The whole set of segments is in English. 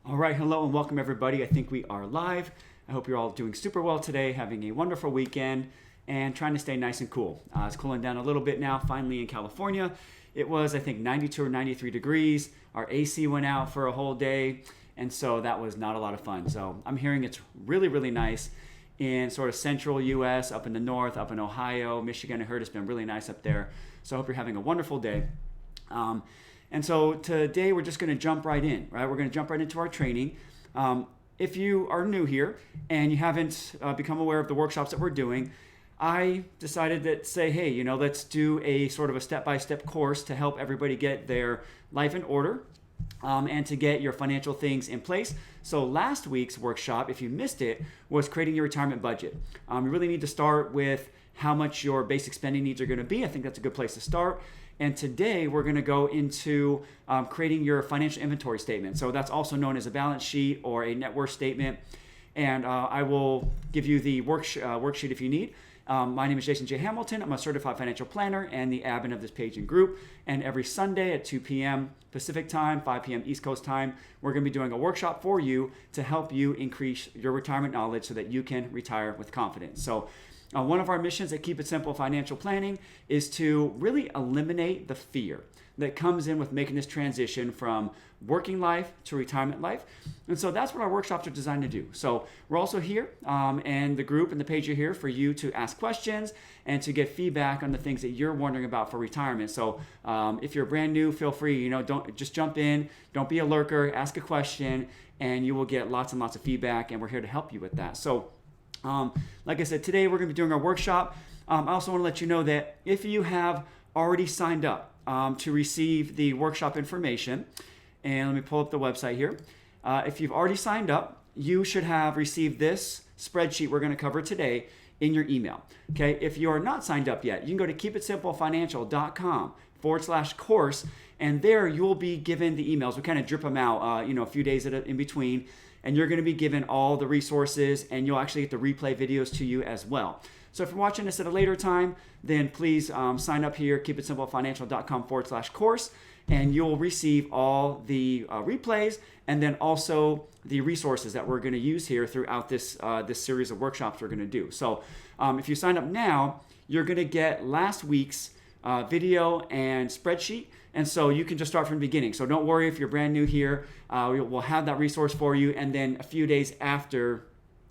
All right, hello and welcome everybody. I think we are live. I hope you're all doing super well today, having a wonderful weekend, and trying to stay nice and cool. It's cooling down a little bit now, finally in California. It was, I think, 92 or 93 degrees. Our AC went out for a whole day, and so that was not a lot of fun. So I'm hearing it's really, really nice in sort of central U.S., up in the north, up in Ohio, Michigan. I heard it's been really nice up there. So I hope you're having a wonderful day. And so today we're just going to jump right in, right? We're going to jump right into our training. If you are new here and you haven't become aware of the workshops that we're doing, I decided to say, hey, let's do a sort of a step-by-step course to help everybody get their life in order and to get your financial things in place. So last week's workshop, if you missed it, was creating your retirement budget. You really need to start with how much your basic spending needs are going to be. I think that's a good place to start. And today we're going to go into creating your financial inventory statement. So that's also known as a balance sheet or a net worth statement. And I will give you the worksheet if you need. My name is Jason J. Hamilton. I'm a certified financial planner and the admin of this page and group. And every Sunday at 2 p.m. Pacific time, 5 p.m. East Coast time, we're going to be doing a workshop for you to help you increase your retirement knowledge so that you can retire with confidence. So one of our missions at Keep It Simple Financial Planning is to really eliminate the fear that comes in with making this transition from working life to retirement life. And so that's what our workshops are designed to do. So we're also here and the group and the page are here for you to ask questions and to get feedback on the things that you're wondering about for retirement. So if you're brand new, feel free, don't just jump in, don't be a lurker, ask a question, and you will get lots and lots of feedback, and we're here to help you with that. So like I said, today we're going to be doing our workshop. I also want to let you know that if you have already signed up to receive the workshop information, and let me pull up the website here. If you've already signed up, you should have received this spreadsheet we're going to cover today in your email. Okay, if you are not signed up yet, you can go to keepitsimplefinancial.com/course, and there you'll be given the emails. We kind of drip them out, a few days in between. And you're going to be given all the resources, and you'll actually get the replay videos to you as well. So if you're watching this at a later time, then please sign up here, keepitsimplefinancial.com/course, and you'll receive all the replays and then also the resources that we're going to use here throughout this series of workshops we're going to do. So if you sign up now, you're going to get last week's video and spreadsheet. And so you can just start from the beginning. So don't worry if you're brand new here. We'll have that resource for you. And then a few days after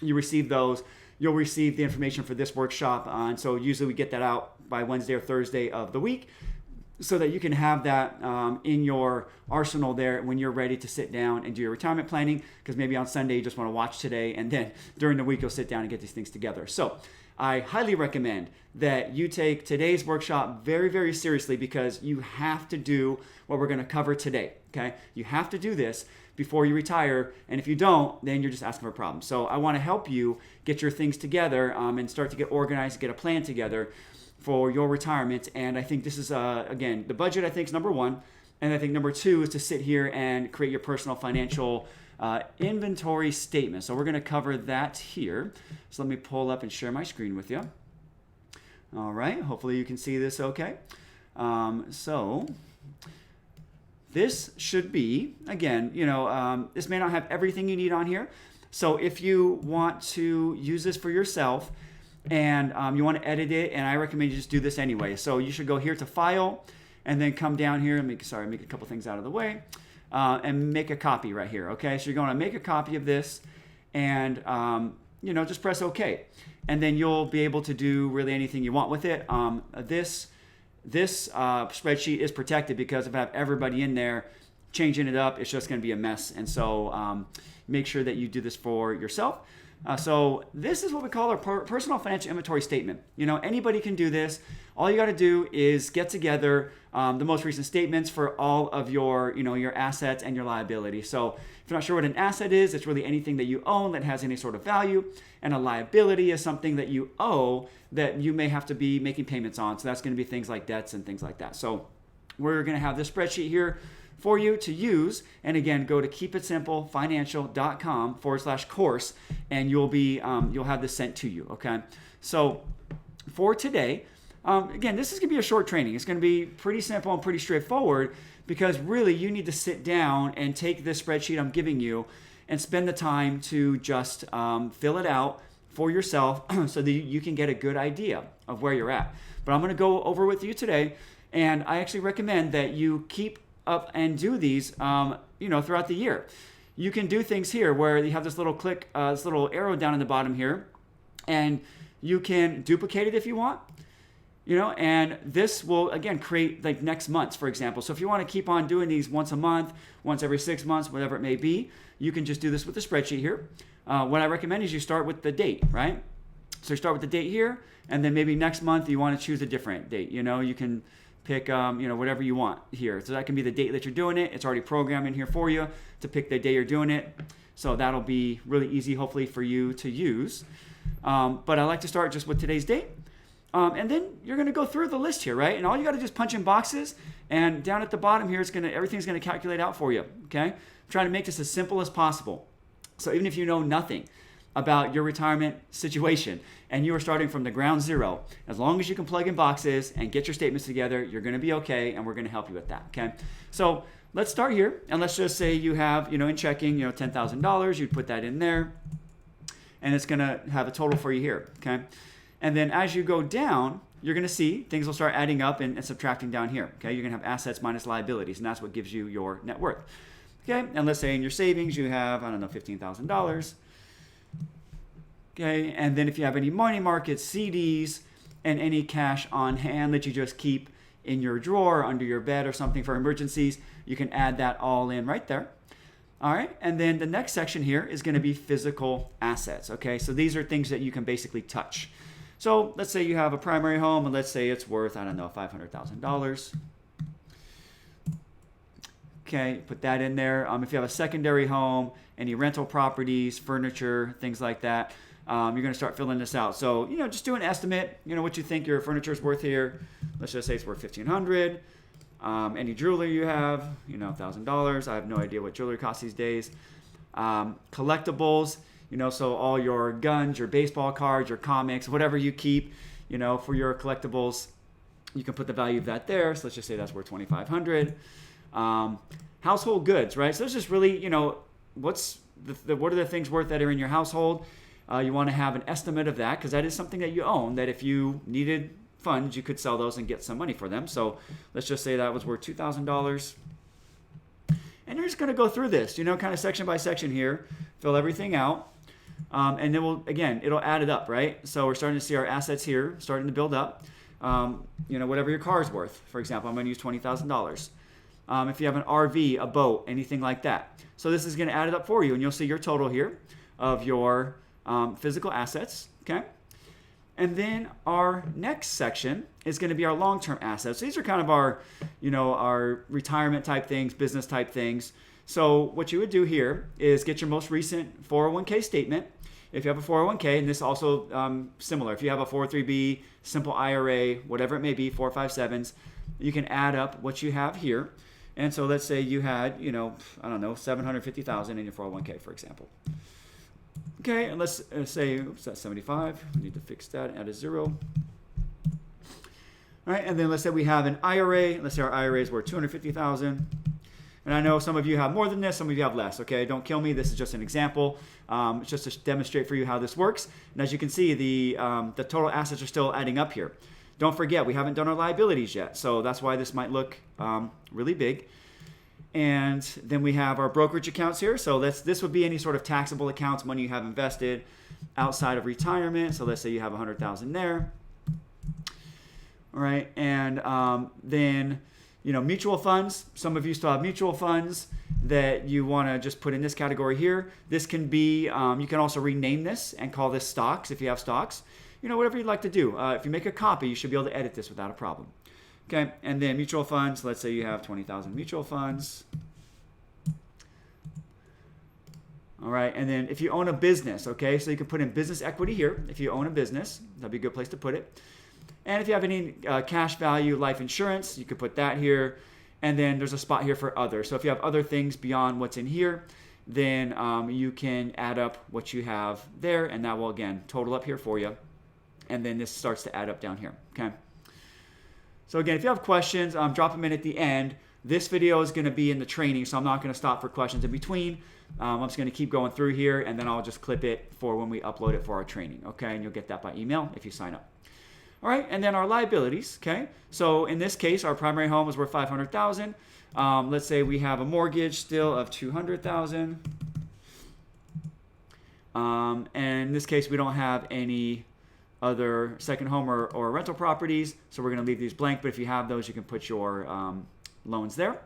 you receive those, you'll receive the information for this workshop. And so usually we get that out by Wednesday or Thursday of the week so that you can have that in your arsenal there when you're ready to sit down and do your retirement planning. Because maybe on Sunday you just want to watch today, and then during the week you'll sit down and get these things together. So I highly recommend that you take today's workshop very, very seriously, because you have to do what we're going to cover today, okay? You have to do this before you retire, and if you don't, then you're just asking for problems. So I want to help you get your things together and start to get organized, get a plan together for your retirement. And I think this is, again, the budget I think is number one, and I think number two is to sit here and create your personal financial inventory statement. So we're going to cover that here. So let me pull up and share my screen with you. All right, hopefully you can see this okay. So this should be, again, this may not have everything you need on here. So if you want to use this for yourself and you want to edit it, and I recommend you just do this anyway. So you should go here to File and then come down here and make a couple things out of the way. And make a copy right here, okay? So you're going to make a copy of this and, just press OK. And then you'll be able to do really anything you want with it. This spreadsheet is protected because if I have everybody in there changing it up, it's just going to be a mess. And so make sure that you do this for yourself. So this is what we call our personal financial inventory statement. Anybody can do this. All you got to do is get together the most recent statements for all of your assets and your liabilities. So if you're not sure what an asset is, it's really anything that you own that has any sort of value. And a liability is something that you owe that you may have to be making payments on. So that's going to be things like debts and things like that. So we're going to have this spreadsheet here for you to use. And again, go to keepitsimplefinancial.com/course, and you'll have this sent to you. Okay. So for today, Again, this is going to be a short training. It's going to be pretty simple and pretty straightforward because really you need to sit down and take this spreadsheet I'm giving you and spend the time to just fill it out for yourself so that you can get a good idea of where you're at. But I'm going to go over with you today, and I actually recommend that you keep up and do these throughout the year. You can do things here where you have this little click, this little arrow down in the bottom here, and you can duplicate it if you want. And this will, again, create like next month's, for example. So if you want to keep on doing these once a month, once every 6 months, whatever it may be, you can just do this with the spreadsheet here. What I recommend is you start with the date, right? So you start with the date here, and then maybe next month you want to choose a different date. You can pick, whatever you want here. So that can be the date that you're doing it. It's already programmed in here for you to pick the day you're doing it. So that'll be really easy, hopefully, for you to use. But I like to start just with today's date. And then you're going to go through the list here, right? And all you got to do is punch in boxes, and down at the bottom here, everything's going to calculate out for you, okay? I'm trying to make this as simple as possible. So even if you know nothing about your retirement situation and you are starting from the ground zero, as long as you can plug in boxes and get your statements together, you're going to be okay, and we're going to help you with that, okay? So let's start here, and let's just say you have, in checking, $10,000. You'd put that in there, and it's going to have a total for you here, okay? And then as you go down, you're going to see things will start adding up and subtracting down here. Okay, you're going to have assets minus liabilities, and that's what gives you your net worth. Okay, and let's say in your savings you have, $15,000. Okay, and then if you have any money markets, CDs, and any cash on hand that you just keep in your drawer, under your bed or something for emergencies, you can add that all in right there. All right, and then the next section here is going to be physical assets. Okay, so these are things that you can basically touch. So let's say you have a primary home, and let's say it's worth, $500,000. Okay, put that in there. If you have a secondary home, any rental properties, furniture, things like that, you're going to start filling this out. So, just do an estimate, what you think your furniture is worth here. Let's just say it's worth $1,500. Any jewelry you have, $1,000. I have no idea what jewelry costs these days. Collectibles. So all your guns, your baseball cards, your comics, whatever you keep, for your collectibles, you can put the value of that there. So let's just say that's worth $2,500. Household goods, right? So it's just really, what are the things worth that are in your household? You want to have an estimate of that because that is something that you own, that if you needed funds, you could sell those and get some money for them. So let's just say that was worth $2,000. And you're just going to go through this, kind of section by section here, fill everything out. And then it'll add it up, right? So we're starting to see our assets here starting to build up. Whatever your car is worth. For example, I'm going to use $20,000. If you have an RV, a boat, anything like that. So this is going to add it up for you, and you'll see your total here of your physical assets, okay? And then our next section is going to be our long-term assets. So these are kind of our, our retirement type things, business type things. So what you would do here is get your most recent 401k statement. If you have a 401k, and this also similar. If you have a 403b, simple IRA, whatever it may be, 457s, you can add up what you have here. And so let's say you had, $750,000 in your 401k, for example. Okay, and let's say, that's 75. We need to fix that, add a 0. All right, and then let's say we have an IRA. Let's say our IRA is worth $250,000. And I know some of you have more than this, some of you have less, okay? Don't kill me. This is just an example. It's just to demonstrate for you how this works. And as you can see, the total assets are still adding up here. Don't forget, we haven't done our liabilities yet. So that's why this might look really big. And then we have our brokerage accounts here. So this would be any sort of taxable accounts, money you have invested outside of retirement. So let's say you have $100,000 there. All right, and then mutual funds. Some of you still have mutual funds that you want to just put in this category here. This can be, you can also rename this and call this stocks if you have stocks. Whatever you'd like to do. If you make a copy, you should be able to edit this without a problem. Okay, and then mutual funds. Let's say you have 20,000 mutual funds. All right, and then if you own a business, okay, so you can put in business equity here. If you own a business, that'd be a good place to put it. And if you have any cash value life insurance, you could put that here. And then there's a spot here for other. So if you have other things beyond what's in here, then you can add up what you have there, and that will, again, total up here for you. And then this starts to add up down here, okay? So again, if you have questions, drop them in at the end. This video is going to be in the training, so I'm not going to stop for questions in between. I'm just going to keep going through here, and then I'll just clip it for when we upload it for our training, okay? And you'll get that by email if you sign up. All right, and then our liabilities, okay? So in this case, our primary home is worth $500,000. Let's say we have a mortgage still of $200,000. And in this case, we don't have any other second home or rental properties, so we're going to leave these blank. But if you have those, you can put your loans there.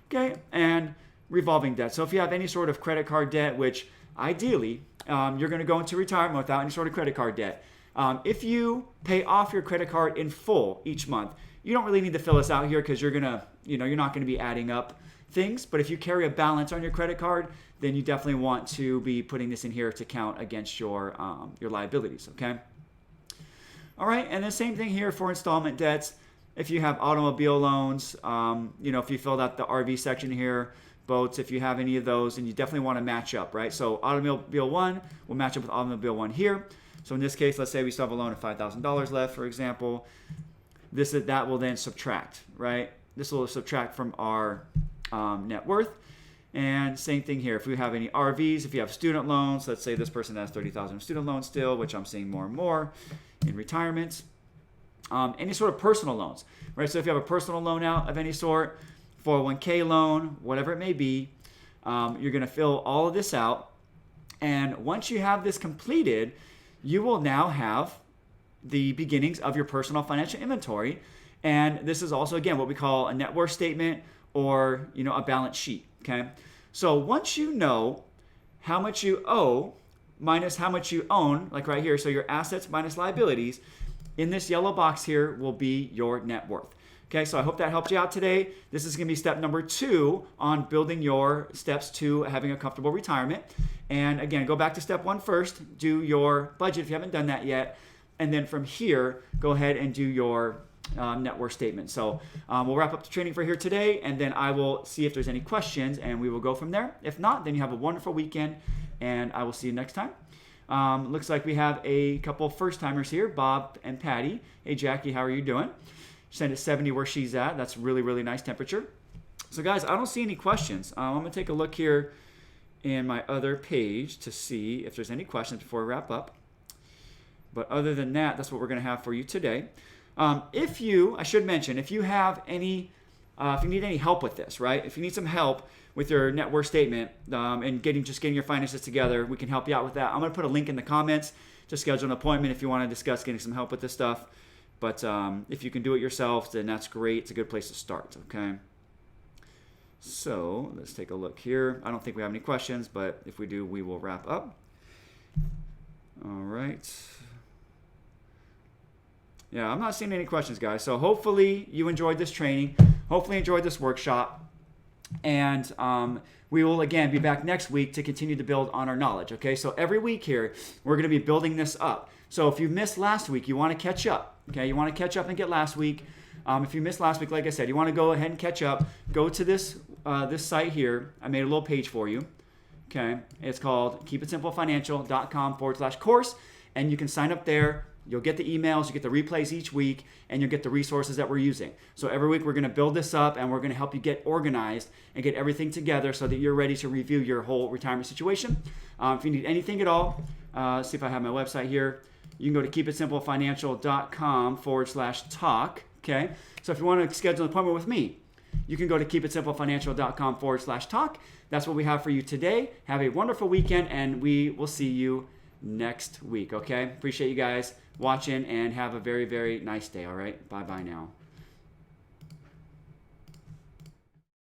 Okay, and revolving debt. So if you have any sort of credit card debt, which ideally you're going to go into retirement without any sort of credit card debt. If you pay off your credit card in full each month, you don't really need to fill this out here because you're gonna, you're not going to be adding up things. But if you carry a balance on your credit card, then you definitely want to be putting this in here to count against your liabilities. Okay. All right, and the same thing here for installment debts. If you have automobile loans, if you filled out the RV section here, boats, if you have any of those, and you definitely want to match up, right? So automobile 1 will match up with automobile 1 here. So in this case, let's say we still have a loan of $5,000 left, for example. That will then subtract, right? This will subtract from our net worth. And same thing here. If we have any RVs, if you have student loans, let's say this person has $30,000 student loans still, which I'm seeing more and more in retirement. Any sort of personal loans, right? So if you have a personal loan out of any sort, 401k loan, whatever it may be, you're going to fill all of this out. And once you have this completed, you will now have the beginnings of your personal financial inventory. And this is also, again, what we call a net worth statement or, a balance sheet, okay? So once you know how much you owe minus how much you own, like right here, so your assets minus liabilities, in this yellow box here will be your net worth. Okay, so I hope that helped you out today. This is going to be step number 2 on building your steps to having a comfortable retirement. And again, go back to step 1 first. Do your budget if you haven't done that yet. And then from here, go ahead and do your net worth statement. So we'll wrap up the training for here today, and then I will see if there's any questions, and we will go from there. If not, then you have a wonderful weekend, and I will see you next time. Looks like we have a couple first-timers here, Bob and Patty. Hey, Jackie, how are you doing? Send it 70 where she's at. That's really, really nice temperature. So, guys, I don't see any questions. I'm going to take a look here in my other page to see if there's any questions before we wrap up. But other than that, that's what we're going to have for you today. I should mention, if you have any, if you need any help with this, right? If you need some help with your net worth statement and getting your finances together, we can help you out with that. I'm going to put a link in the comments to schedule an appointment if you want to discuss getting some help with this stuff. But if you can do it yourself, then that's great. It's a good place to start, okay? So let's take a look here. I don't think we have any questions, but if we do, we will wrap up. All right. Yeah, I'm not seeing any questions, guys. So hopefully you enjoyed this training. Hopefully enjoyed this workshop. And we will, again, be back next week to continue to build on our knowledge, okay? So every week here, we're going to be building this up. So if you missed last week, you want to catch up, okay? You want to catch up and get last week. If you missed last week, like I said, you want to go ahead and catch up. Go to this site here. I made a little page for you, okay? It's called keepitsimplefinancial.com/course, and you can sign up there. You'll get the emails, you get the replays each week, and you'll get the resources that we're using. So every week we're going to build this up, and we're going to help you get organized and get everything together so that you're ready to review your whole retirement situation. If you need anything at all, see if I have my website here. You can go to keepitsimplefinancial.com/talk. Okay. So if you want to schedule an appointment with me, you can go to keepitsimplefinancial.com/talk. That's what we have for you today. Have a wonderful weekend, and we will see you next week. Okay. Appreciate you guys watching, and have a very, very nice day. All right. Bye-bye now.